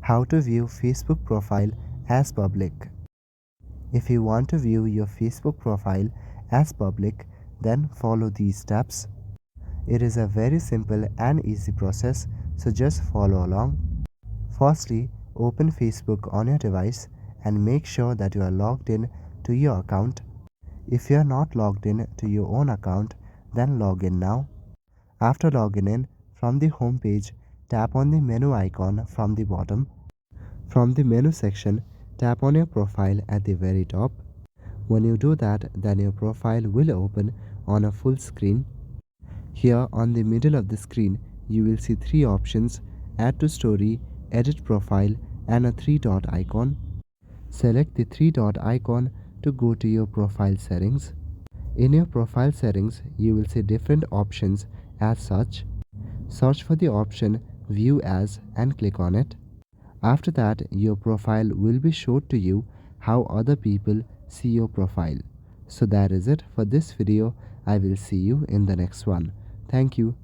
How to view Facebook profile as public. If you want to view your Facebook profile as public, then follow these steps. It is a very simple and easy process, so just follow along. Firstly, open Facebook on your device and make sure that you are logged in to your account. If you are not logged in to your own account, then log in now. After logging in, from the home page, tap on the menu icon from the bottom. From the menu section, tap on your profile at the very top. When you do that, then your profile will open on a full screen. Here on the middle of the screen, you will see three options: Add to Story, Edit Profile, and a three-dot icon. Select the three-dot icon to go to your profile settings. In your profile settings, you will see different options as such. Search for the option View As and click on it. After that, your profile will be showed to you how other people see your profile. So that is it for this video. I will see you in the next one. Thank you.